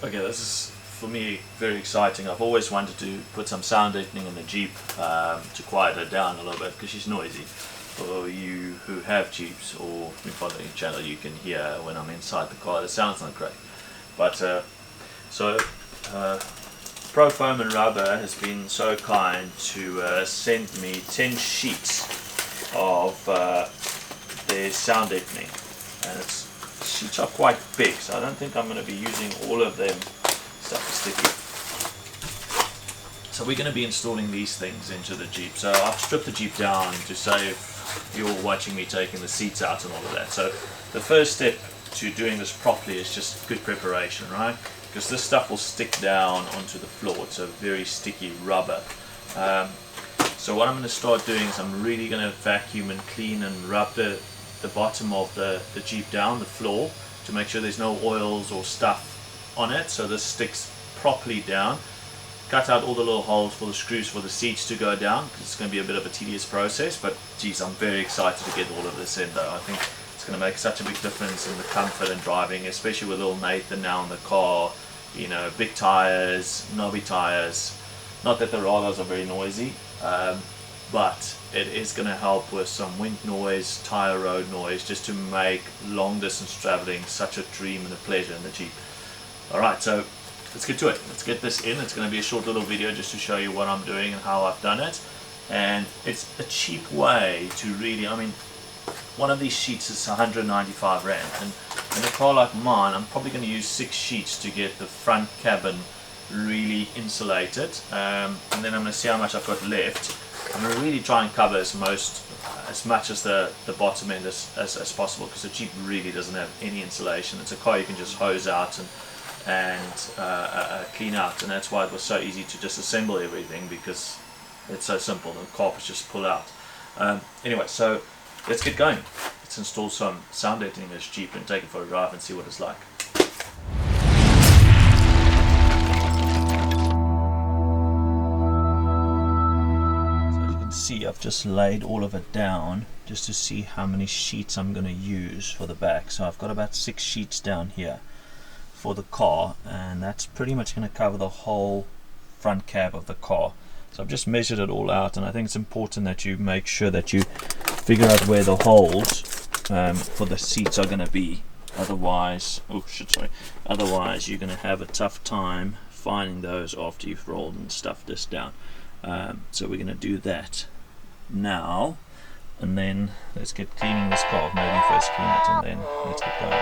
Okay, this is for me very exciting. I've always wanted to put some sound deadening in the Jeep to quiet her down a little bit because she's noisy. For you who have Jeeps or been following the channel, you can hear when I'm inside the car, it sounds not great. But Pro Foam and Rubber has been so kind to send me 10 sheets of their sound deadening, and sheets are quite big, so I don't think I'm going to be using all of them. Stuff is sticky. So we're going to be installing these things into the Jeep. So I've stripped the Jeep down to save you all watching me taking the seats out and all of that. So the first step to doing this properly is just good preparation, right? Because this stuff will stick down onto the floor. It's a very sticky rubber. So what I'm going to start doing is I'm really going to vacuum and clean and rub the bottom of the Jeep down, the floor, to make sure there's no oils or stuff on it, so this sticks properly down. Cut out all the little holes for the screws for the seats to go down, because it's going to be a bit of a tedious process, but geez, I'm very excited to get all of this in though. I think it's going to make such a big difference in the comfort and driving, especially with little Nathan now in the car. You know, big tires, knobby tires. Not that the Wranglers are very noisy, but it is going to help with some wind noise, tire road noise, just to make long distance traveling such a dream and a pleasure in the Jeep. Alright, so let's get to it. Let's get this in. It's going to be a short little video just to show you what I'm doing and how I've done it. And it's a cheap way to really, I mean, one of these sheets is 195 Rand. And in a car like mine, I'm probably going to use 6 sheets to get the front cabin really insulated. And then I'm going to see how much I've got left. I'm going to really try and cover as much as the bottom end as possible, because the Jeep really doesn't have any insulation. It's a car you can just hose out and clean out, and that's why it was so easy to disassemble everything, because it's so simple. The carpets just pull out. Anyway, so let's get going. Let's install some sound deadening in this Jeep and take it for a drive and see what it's like. See, I've just laid all of it down just to see how many sheets I'm going to use for the back. So I've got about 6 sheets down here for the car, and that's pretty much going to cover the whole front cab of the car. So I've just measured it all out, and I think it's important that you make sure that you figure out where the holes for the seats are going to be. Otherwise, otherwise you're going to have a tough time finding those after you've rolled and stuffed this down. So we're going to do that now, and then let's get cleaning this car. Maybe first clean it and then let's get going.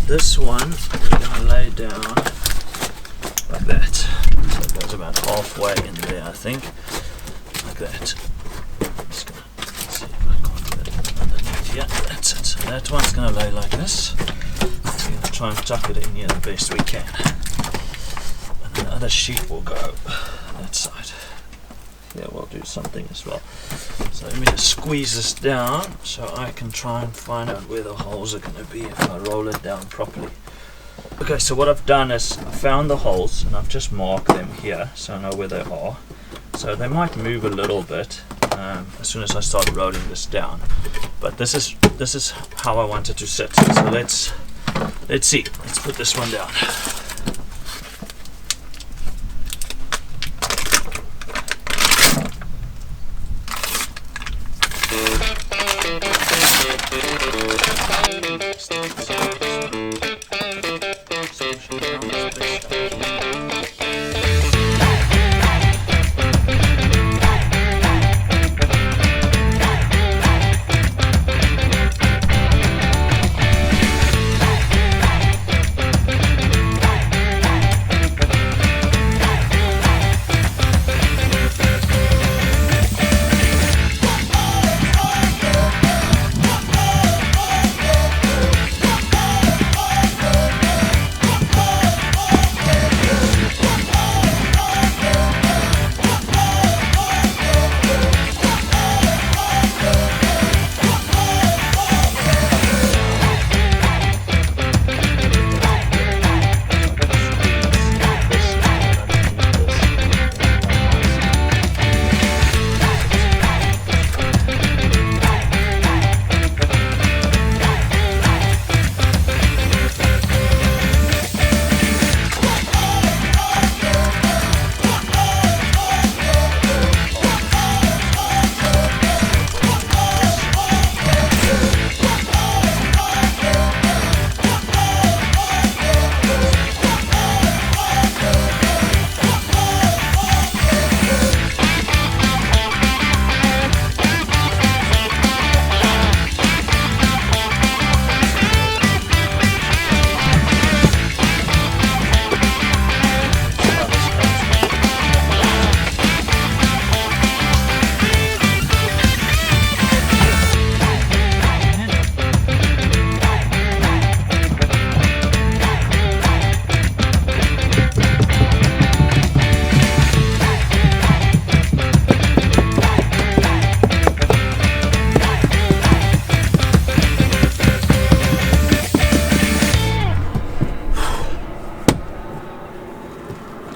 This one we're going to lay down like that. So it goes about halfway in there, I think, like that. Just gonna see if I can't get it underneath here. That's it. So that one's gonna lay like this. We're gonna try and tuck it in here the best we can, and the other sheet will go that side. Here we'll do something as well. So let me just squeeze this down so I can try and find out where the holes are going to be if I roll it down properly. Okay, so what I've done is I found the holes and I've just marked them here so I know where they are. So they might move a little bit as soon as I start rolling this down, but this is how I want it to sit. So let's see. Let's put this one down.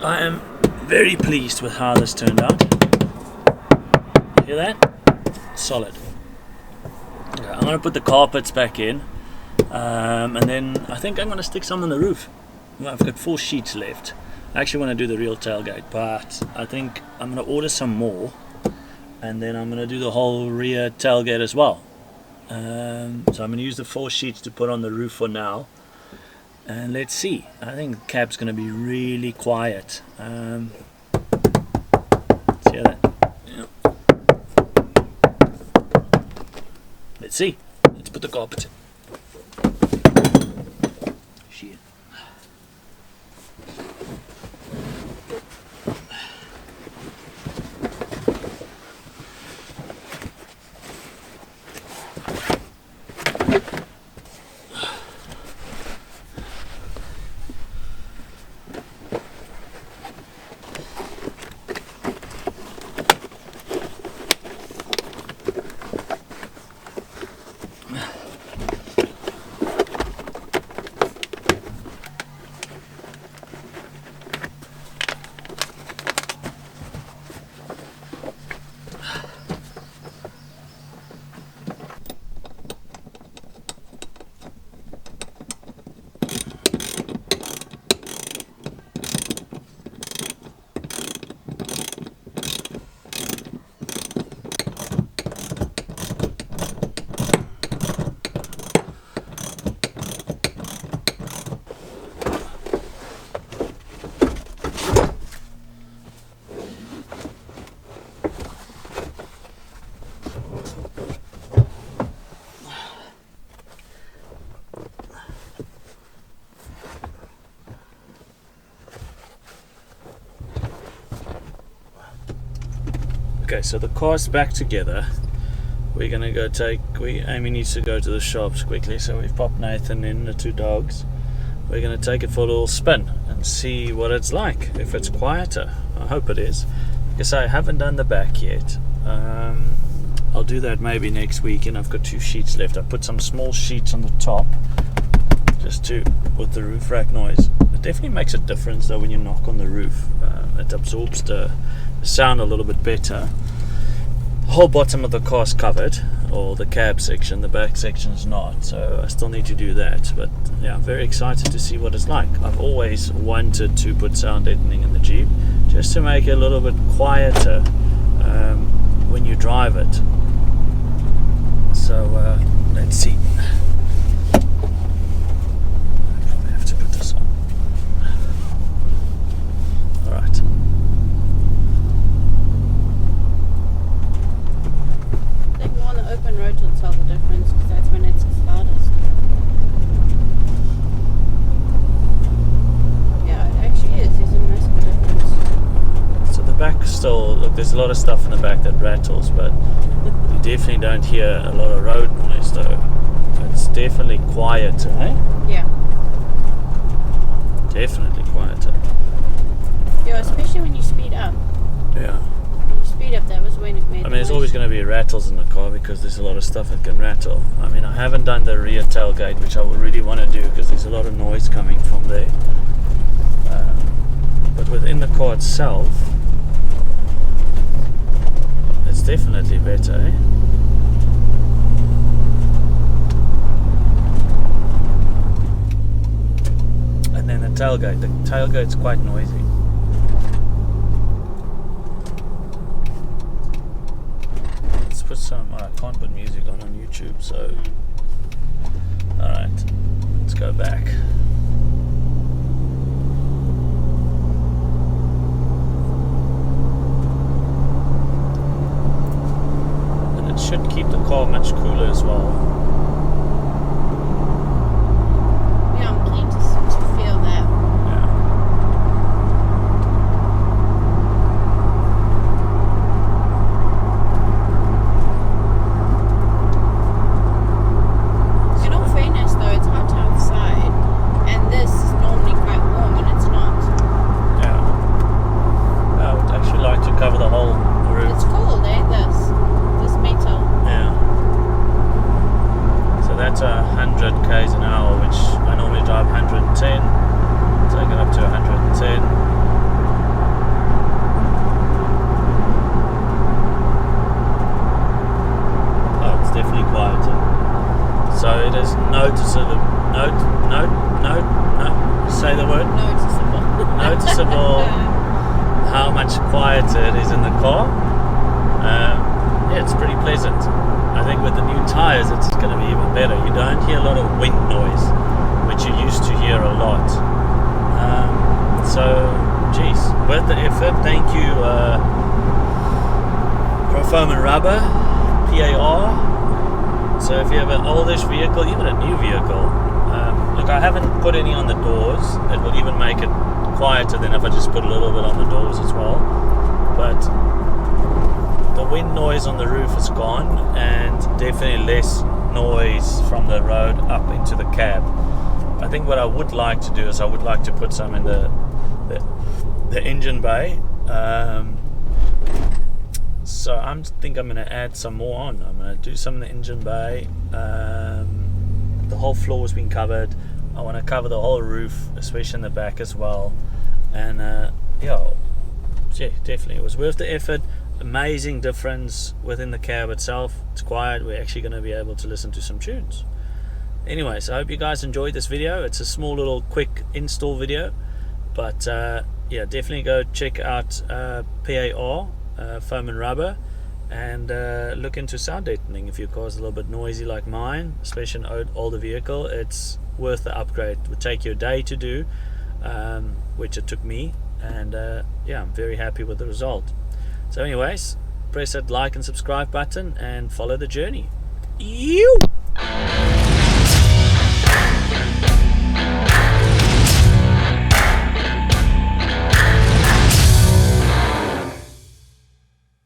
I am very pleased with how this turned out. Hear that? Solid. Okay, I'm going to put the carpets back in, and then I think I'm going to stick some on the roof. Well, I've got 4 sheets left. I actually want to do the real tailgate, but I think I'm going to order some more, and then I'm going to do the whole rear tailgate as well. So I'm going to use the 4 sheets to put on the roof for now. And let's see. I think the cab's going to be really quiet. See that? Yeah. Let's see. Let's put the carpet in. Shit. Okay, so the car's back together. We're gonna go Amy needs to go to the shops quickly, so we've popped Nathan in, the 2 dogs. We're gonna take it for a little spin and see what it's like, if it's quieter. I hope it is. Because I haven't done the back yet. I'll do that maybe next week, and I've got 2 sheets left. I put some small sheets on the top just with the roof rack noise. It definitely makes a difference though when you knock on the roof. It absorbs the sound a little bit better. The whole bottom of the car's covered, or the cab section, the back section is not, so I still need to do that. But yeah, I'm very excited to see what it's like. I've always wanted to put sound deadening in the Jeep, just to make it a little bit quieter when you drive it. So let's see. I probably have to put this on. Alright. Open road will tell the difference, because that's when it's its loudest. Yeah, it actually is. There's a massive difference. So the back still, look, there's a lot of stuff in the back that rattles, but you definitely don't hear a lot of road noise though. It's definitely quieter, eh? Yeah. Definitely quieter. Yeah, especially when you speed up. Yeah. Speed up, that was when it made I mean, there's always going to be rattles in the car because there's a lot of stuff that can rattle. I mean, I haven't done the rear tailgate, which I would really want to do because there's a lot of noise coming from there. But within the car itself, it's definitely better, eh? And then the tailgate's quite noisy. Put some, I can't put music on YouTube, so alright, let's go back. And it should keep the car much cooler as well. Yeah, I'm keen to feel that. Say the word? Noticeable how much quieter it is in the car. Yeah, it's pretty pleasant. I think with the new tyres it's going to be even better. You don't hear a lot of wind noise, which you used to hear a lot. So, geez, worth the effort. Thank you, Foam and Rubber, PAR. So if you have an oldish vehicle, even a new vehicle, look, I haven't put any on the doors. It will even make it quieter than if I just put a little bit on the doors as well. But the wind noise on the roof is gone, and definitely less noise from the road up into the cab. I think what I would like to do is I would like to put some in the engine bay. So I think I'm going to add some more on. I'm going to do some in the engine bay. The whole floor has been covered. I want to cover the whole roof, especially in the back as well. And yeah, definitely it was worth the effort. Amazing difference within the cab itself. It's quiet. We're actually going to be able to listen to some tunes. Anyways, I hope you guys enjoyed this video. It's a small little quick install video, but yeah, definitely go check out PAR, Foam and Rubber, and look into sound deadening if your car's a little bit noisy like mine, especially an older vehicle. It's worth the upgrade. It would take you a day to do, which it took me, and yeah, I'm very happy with the result. So anyways, press that like and subscribe button and follow the journey. You.